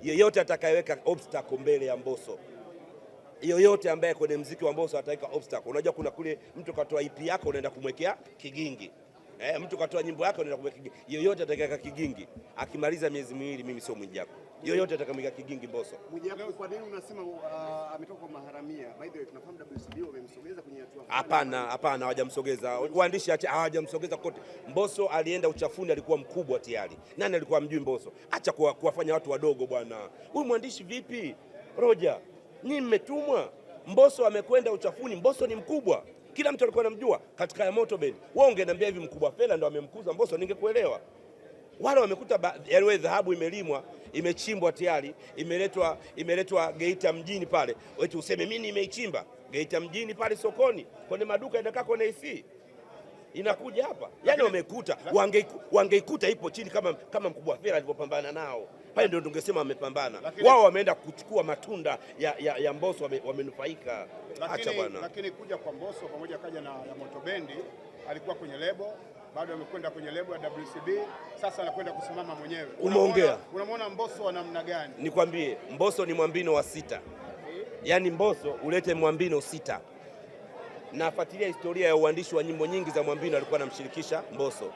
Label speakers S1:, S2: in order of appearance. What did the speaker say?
S1: Yeyote atakayeweka obstacle mbele ya Mbosso, yoyote ambaye kwenye mziki wa Mbosso ataweka obstacle. Unajua kuna kule mtu katoa EP yako unaenda kumwekea kigingi. Mtu katoa nyimbo yako unaenda kumwekea kigingi. Yoyote atakayeweka kigingi akimaliza miezi miwili, mimi sio Mwijaku. Yoyote atakamweka kigingi Mbosso.
S2: Mwijaku, kwa nini unasema ametoka kwa maharamia? By the way, tunafahamu WCB wamemsogeza kwenye hatua.
S1: Hapana, hawajamsogeza. Waandishi hawajamsogeza kote. Mbosso alienda uchafuni, alikuwa mkubwa tayari. Nani alikuwa mjui Mbosso? Acha kuwafanya watu wadogo bwana. Huyu mwandishi vipi? Roja, nyinyi mmetumwa. Mbosso amekwenda uchafuni. Mbosso ni mkubwa, kila mtu alikuwa anamjua katika ya Moto Band. Wewe ungeniambia hivi Mkubwa Fella ndo amemkuza Mbosso, ningekuelewa. Wale wamekuta yaani dhahabu imelimwa, imechimbwa tayari, imeletwa Geita mjini pale. Wewe useme mimi nimeichimba Geita mjini pale sokoni, kwenye maduka inakaa kwenye AC. Inakuja hapa. Yaani wamekuta, wangeikuta ipo chini kama Mkubwa Fella alipopambana nao. Pale ndio tungesema wamepambana. Wao wameenda kuchukua matunda ya Mbosso, wamenufaika. Acha bwana.
S2: Lakini kuja kwa Mbosso pamoja kaja na Moto Band, alikuwa kwenye lebo, bado amekwenda kwenye lebo ya WCB, sasa anakwenda kusimama mwenyewe.
S1: Umeongea.
S2: Unamwona Mbosso wa namna gani?
S1: Nikwambie, Mbosso ni mwambino wa 6. Yaani Mbosso ulete mwambino 6. Nafuatilia historia ya uandishi wa nyimbo nyingi za mwambino alikuwa anamshirikisha Mbosso.